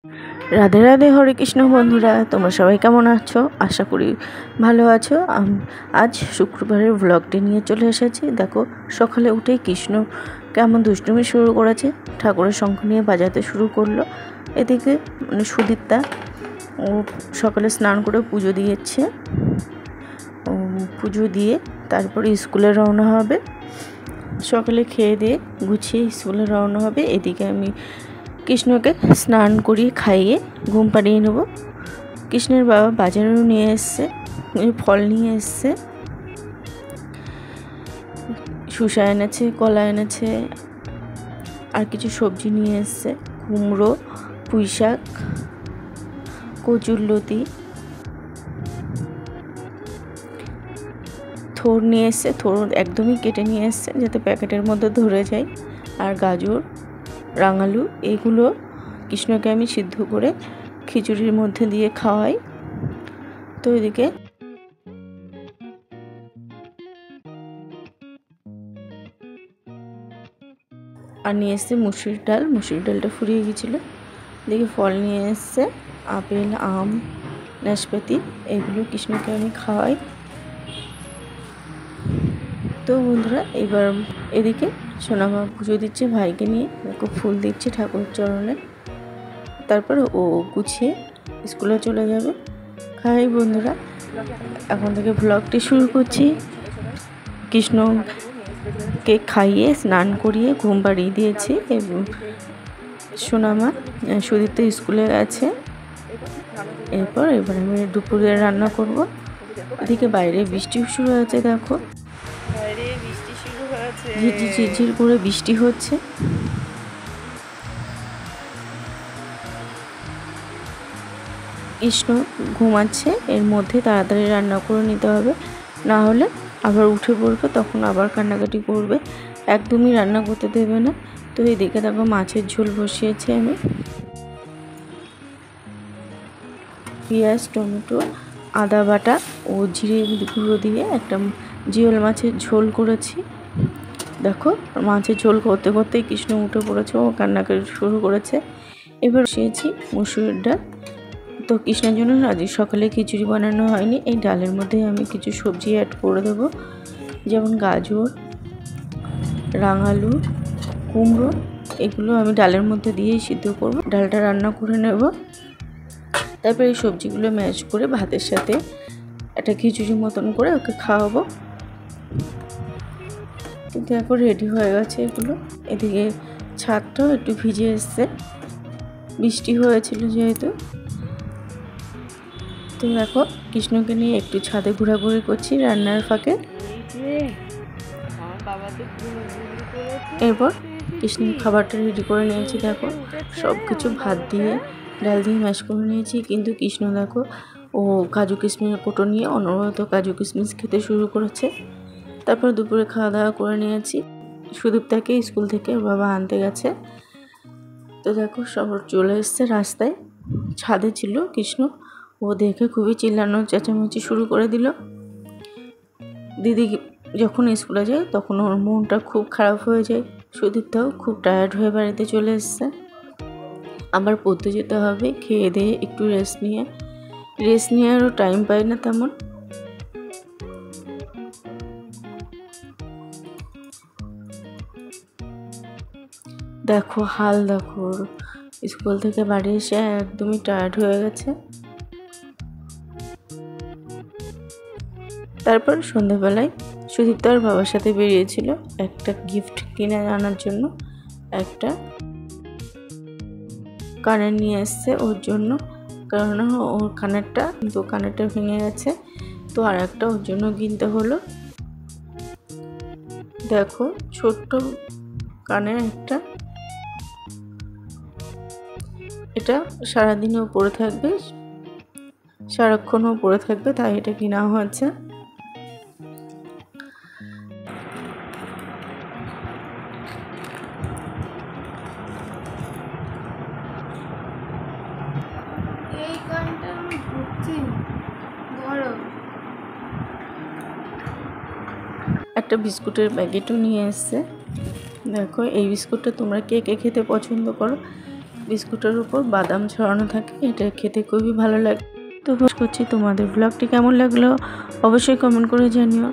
রাধে রাধে, হরে কৃষ্ণ বন্ধুরা, তোমরা সবাই কেমন আছো? আশা করি ভালো আছো। আজ শুক্রবারের ব্লগটি নিয়ে চলে এসেছি। দেখো, সকালে উঠেই কৃষ্ণ কেমন দুষ্টুমি শুরু করেছে, ঠাকুরের শঙ্খ নিয়ে বাজাতে শুরু করলো। এদিকে সুদীপ্তা ও সকালে স্নান করে পুজো দিয়েছে। পুজো দিয়ে তারপরে স্কুলে রওনা হবে। সকালে খেয়ে দিয়ে গুছিয়ে স্কুলে রওনা হবে। এদিকে আমি কৃষ্ণকে স্নান করিয়ে খাইয়ে ঘুম পাড়িয়ে নেব। কৃষ্ণের বাবা বাজারেও নিয়ে এসছে, ফল নিয়ে এসছে, শসা এনেছে, কলা এনেছে, আর কিছু সবজি নিয়ে এসছে, কুমড়ো, পুঁই শাক, কচুরলতি, থোড় নিয়ে এসছে। থোড় একদমই কেটে নিয়ে এসছে যাতে প্যাকেটের মধ্যে ধরে যায়। আর গাজর, রাঙালু, এগুলো কৃষ্ণকে আমি সিদ্ধ করে খিচুড়ির মধ্যে দিয়ে খাওয়াই। তো এদিকে আর নিয়ে এসছে মুসুর ডাল। মুসুর ডালটা ফুরিয়ে গেছিলো। এদিকে ফল নিয়ে এসছে, আপেল, আম, নাশপাতি, এগুলো কৃষ্ণকে আমি খাওয়াই। তো বন্ধুরা, এবার এদিকে সোনামা পুজো দিচ্ছে ভাইকে নিয়ে, ওকে ফুল দিচ্ছে ঠাকুর চরণে। তারপর ও গুছিয়ে স্কুলে চলে যাবে। হাই বন্ধুরা, এখন থেকে ব্লগটি শুরু করছি। কৃষ্ণকে খাইয়ে স্নান করিয়ে ঘুম পাড়িয়ে দিয়েছি এবং সোনামা সুদীপ্ত স্কুলে গেছে। এবার আমি দুপুরে রান্না করব। এদিকে বাইরে বৃষ্টি শুরু হয়েছে। দেখো, বাইরে বৃষ্টি শুরু হয়েছে, ঝিরঝির ঝিরঝির করে বৃষ্টি হচ্ছে। কৃষ্ণ ঘুমাচ্ছে, এর মধ্যে তাড়াতাড়ি রান্না করে নিতে হবে, না হলে আবার উঠে পড়বে, তখন আবার কান্নাকাটি করবে, একদমই রান্না করতে দেবে না। তো এদিকে দেখো মাছের ঝোল বসিয়েছি আমি। পেঁয়াজ, টমেটো, আদা বাটা ও জিরে গুঁড়ো দিয়ে একটা জিওল মাছের ঝোল করেছি। দেখো, মাছের ঝোল করতে করতেই কৃষ্ণ উঠে পড়েছে, ও কান্নাকাটি শুরু করেছে। এবার বসিয়েছি মুসুর ডাল। তো কৃষ্ণের জন্য আজ সকালে খিচুড়ি বানানো হয়নি। এই ডালের মধ্যে আমি কিছু সবজি অ্যাড করে দেবো, যেমন গাজর, রাঙালু, কুমড়ো, এগুলো আমি ডালের মধ্যে দিয়েই সিদ্ধ করব। ডালটা রান্না করে নেব, তারপর এই সবজিগুলো ম্যাশ করে ভাতের সাথে একটা খিচুড়ি মতন করে ওকে খাওয়াবো। কিন্তু এখন রেডি হয়ে গেছে এগুলো। এদিকে ছাদটাও একটু ভিজে এসছে, বৃষ্টি হয়েছিল যেহেতু। তো দেখো, কৃষ্ণকে নিয়ে একটু ছাদে ঘোরাঘুরি করছি রান্নার ফাঁকে। এরপর কৃষ্ণের খাবারটা রেডি করে নিয়েছি। দেখো, সব কিছু ভাত দিয়ে ডাল দিয়ে ম্যাশ করে নিয়েছি। কিন্তু কৃষ্ণ দেখো, ও কাজু কিশমিশের কোটো নিয়ে অনবরত কাজু কিশমিশ খেতে শুরু করেছে। তারপর দুপুরে খাওয়া দাওয়া করে নিয়েছি। সুদীপ্তাকে স্কুল থেকে বাবা আনতে গেছে। তো দেখো, সব চলে এসছে রাস্তায়। ছাদে ছিল কৃষ্ণ, ও দেখে খুবই চিল্লানো চেঁচামেচি শুরু করে দিল। দিদি যখন স্কুলে যায় তখন ওর মনটা খুব খারাপ হয়ে যায়। সুদীপ্তাও খুব টায়ার্ড হয়ে বাড়িতে চলে এসছে। আবার পড়তে যেতে হবে। খেয়ে দিয়ে একটু রেস্ট নিয়ে আরও টাইম পাই না তেমন। দেখো হাল, দেখো স্কুল থেকে বাড়ি এসে একদমই টায়ার্ড হয়ে গেছে। তারপর সন্ধ্যাবেলায় সুদীপ্তার বাবার সাথে বেরিয়েছিল একটা গিফট কিনে আনার জন্য। একটা কানের নিয়ে এসছে ওর জন্য, কারণ ওর কানেরটা ভেঙে গেছে। তো আর একটা ওর জন্য কিনতে হলো। দেখো, ছোট্ট কানের একটা, এটা সারাদিনও পরে থাকবে, সারাক্ষণও পরে থাকবে, তাই এটা কেনা হয়েছে। একটা বিস্কুটের প্যাকেটও নিয়ে এসছে। দেখো, এই বিস্কুটটা তোমরা কে কে খেতে পছন্দ করো বিস্কুটের উপর বাদাম ছড়ানো থাকে। এটা খেতে খুবই ভালো লাগে। তো করছি, তোমাদের ব্লগটি কেমন লাগলো অবশ্যই কমেন্ট করে জানিও।